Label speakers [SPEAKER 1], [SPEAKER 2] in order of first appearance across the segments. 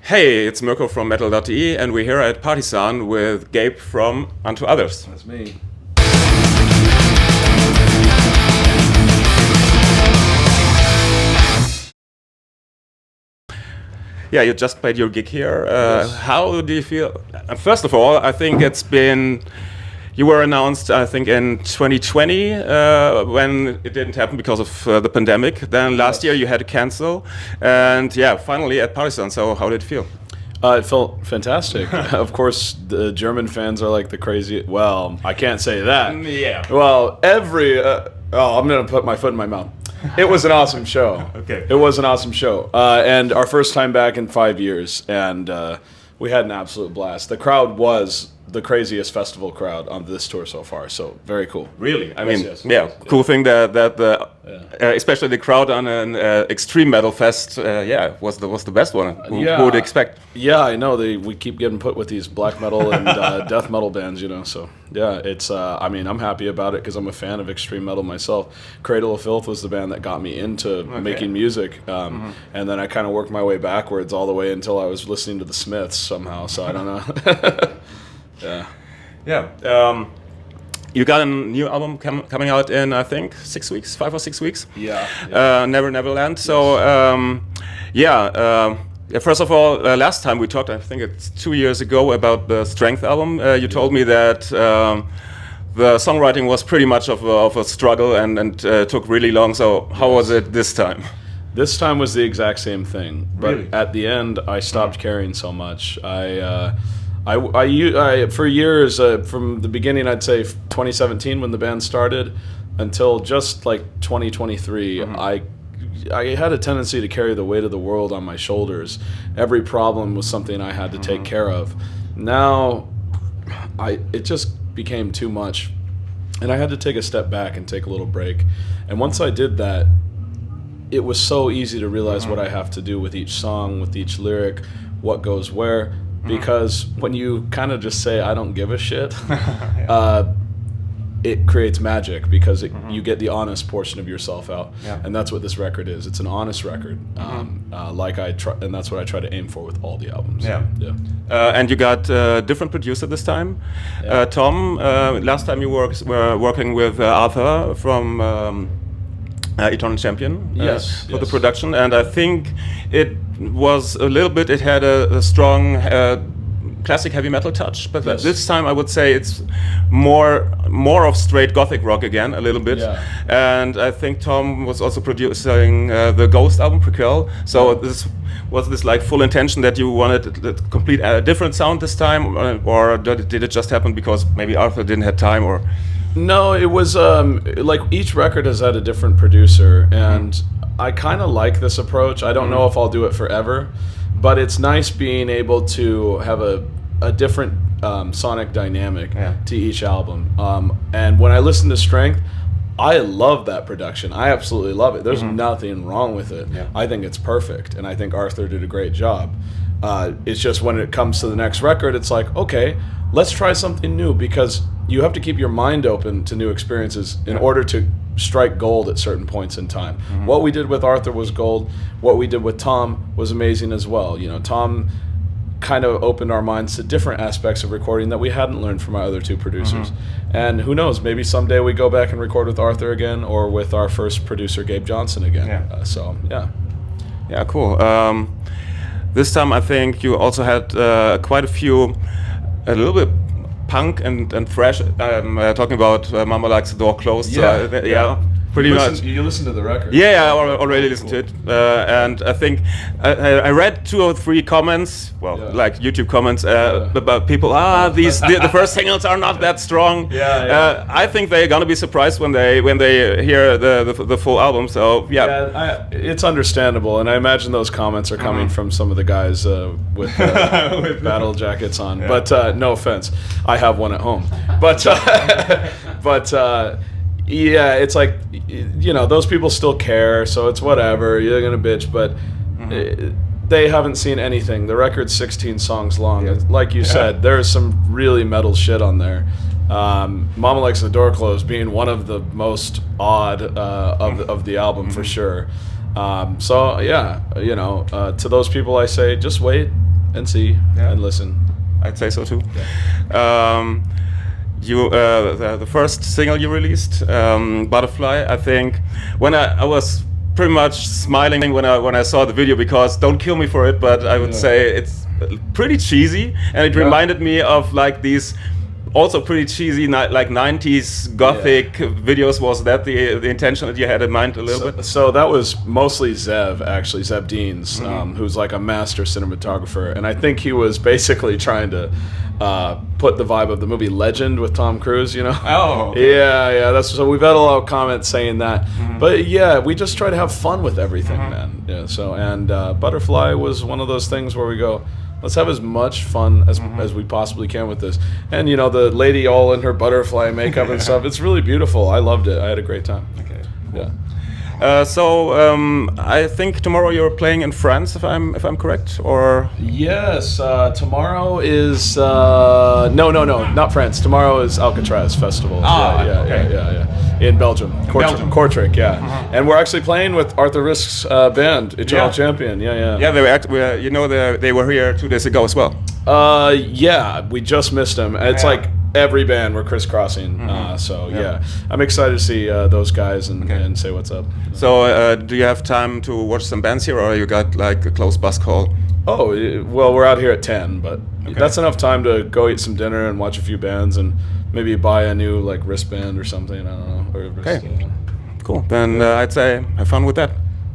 [SPEAKER 1] Hey, it's Mirko from metal.de, and we're here at Party.San with Gabe from Unto Others.
[SPEAKER 2] That's me.
[SPEAKER 1] Yeah, you just played your gig here.
[SPEAKER 2] Yes.
[SPEAKER 1] How do you feel? First of all, I think it's been... You were announced, I think, in 2020 when it didn't happen because of the pandemic. Then last year you had to cancel. And yeah, finally at Party.San. So how did it feel?
[SPEAKER 2] It felt fantastic. Of course, the German fans are like the crazy. Well, I can't say that.
[SPEAKER 1] Yeah.
[SPEAKER 2] Well, I'm going to put my foot in my mouth. It was an awesome show.
[SPEAKER 1] Okay.
[SPEAKER 2] It was an awesome show. And our first time back in 5 years. And we had an absolute blast. The crowd was the craziest festival crowd on this tour so far. So very cool.
[SPEAKER 1] Really? I
[SPEAKER 2] Yes,
[SPEAKER 1] mean,
[SPEAKER 2] yes.
[SPEAKER 1] yeah, cool thing that the especially the crowd on an extreme metal fest, was the best one. Who would expect?
[SPEAKER 2] Yeah, I know. We keep getting put with these black metal and death metal bands, So yeah, it's. I'm happy about it because I'm a fan of extreme metal myself. Cradle of Filth was the band that got me into making music, and then I kind of worked my way backwards all the way until I was listening to the Smiths somehow. So I don't know.
[SPEAKER 1] Yeah. You got a new album coming out in, I think, 6 weeks, 5 or 6 weeks.
[SPEAKER 2] Yeah.
[SPEAKER 1] Never Neverland. So, first of all, last time we talked, I think it's 2 years ago, about the Strength album. You told me that the songwriting was pretty much of a struggle and took really long. So, how was it this time?
[SPEAKER 2] This time was the exact same thing, but
[SPEAKER 1] Really?
[SPEAKER 2] at the end, I stopped caring so much. I for years, from the beginning, I'd say 2017 when the band started, until just like 2023, I had a tendency to carry the weight of the world on my shoulders. Every problem was something I had to take care of. Now, it just became too much, and I had to take a step back and take a little break. And once I did that, it was so easy to realize what I have to do with each song, with each lyric, what goes where. Because when you kind of just say, I don't give a shit, it creates magic because you get the honest portion of yourself out.
[SPEAKER 1] Yeah.
[SPEAKER 2] And that's what this record is. It's an honest record. And that's what I try to aim for with all the albums.
[SPEAKER 1] Yeah.
[SPEAKER 2] Yeah.
[SPEAKER 1] And you got a different producer this time.
[SPEAKER 2] Yeah.
[SPEAKER 1] Tom, last time you were working with Arthur from Eternal Champion for the production, and I think it was a little bit, it had a strong classic heavy metal touch, but this time I would say it's more of straight gothic rock again, a little bit.
[SPEAKER 2] Yeah.
[SPEAKER 1] And I think Tom was also producing the Ghost album, Prequel, so was this like full intention that you wanted a complete different sound this time, or did it just happen because maybe Arthur didn't have time, or?
[SPEAKER 2] No, it was like each record has had a different producer, and I kind of like this approach. I don't know if I'll do it forever, but it's nice being able to have a different sonic dynamic to each album. And when I listen to Strength, I love that production. I absolutely love it. There's nothing wrong with it.
[SPEAKER 1] Yeah.
[SPEAKER 2] I think it's perfect, and I think Arthur did a great job. It's just when it comes to the next record, it's like, okay, let's try something new, because you have to keep your mind open to new experiences in order to strike gold at certain points in time. What we did with Arthur was gold. What we did with Tom was amazing as well. Tom kind of opened our minds to different aspects of recording that we hadn't learned from our other two producers. And who knows, maybe someday we go back and record with Arthur again, or with our first producer, Gabe Johnson, again.
[SPEAKER 1] Yeah, cool. This time I think you also had quite a little bit punk and fresh. I'm talking about Mama Likes the Door Closed. Pretty much.
[SPEAKER 2] You listened to the record?
[SPEAKER 1] Yeah, I already listened to it, and I think I read 2 or 3 comments, like YouTube comments about people. The first singles are not that strong. I think they're gonna be surprised when they hear the full album. So
[SPEAKER 2] it's understandable, and I imagine those comments are coming from some of the guys with battle jackets on. Yeah. But no offense, I have one at home. But yeah, it's like, those people still care, so it's whatever, you're gonna bitch, but they haven't seen anything. The record's 16 songs long. Like you said, there's some really metal shit on there. Mama Likes the Door Closed being one of the most odd of the album, for sure. To those people I say, just wait. and see and listen.
[SPEAKER 1] I'd say so too. Yeah. The first single you released, Butterfly, I think, when I was pretty much smiling when I saw the video, because don't kill me for it, but I would say it's pretty cheesy, and it reminded me of like these also pretty cheesy like 90s gothic videos. Was that the intention that you had in mind a little bit?
[SPEAKER 2] So that was mostly Zeb Deans, who's like a master cinematographer, and I think he was basically trying to put the vibe of the movie Legend with Tom Cruise, you know?
[SPEAKER 1] Oh. Okay.
[SPEAKER 2] Yeah. So we've had a lot of comments saying that, but yeah, we just try to have fun with everything, man. Yeah. So Butterfly was one of those things where we go, let's have as much fun as we possibly can with this. And you know, the lady all in her butterfly makeup and stuff, it's really beautiful. I loved it. I had a great time.
[SPEAKER 1] Okay. Cool.
[SPEAKER 2] Yeah.
[SPEAKER 1] I think tomorrow you're playing in France, if I'm correct, or
[SPEAKER 2] yes. Tomorrow is no, not France. Tomorrow is Alcatraz Festival. Yeah. In Belgium, Kortrijk. Yeah. And we're actually playing with Arthur Risk's band, Eternal Champion. Yeah.
[SPEAKER 1] Yeah, they were here 2 days ago as well.
[SPEAKER 2] Yeah, we just missed them. It's like every band we're crisscrossing. I'm excited to see those guys and say what's up.
[SPEAKER 1] So do you have time to watch some bands here, or you got like a close bus call?
[SPEAKER 2] Oh, well, we're out here at 10, but that's enough time to go eat some dinner and watch a few bands and maybe buy a new like wristband or something. I don't know.
[SPEAKER 1] Cool. Then I'd say have fun with that.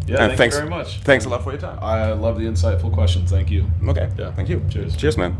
[SPEAKER 2] Yeah,
[SPEAKER 1] and
[SPEAKER 2] thanks very much.
[SPEAKER 1] Thanks a lot for your time.
[SPEAKER 2] I love the insightful questions. Thank you.
[SPEAKER 1] Okay.
[SPEAKER 2] Yeah.
[SPEAKER 1] Thank you.
[SPEAKER 2] Cheers.
[SPEAKER 1] Cheers, man.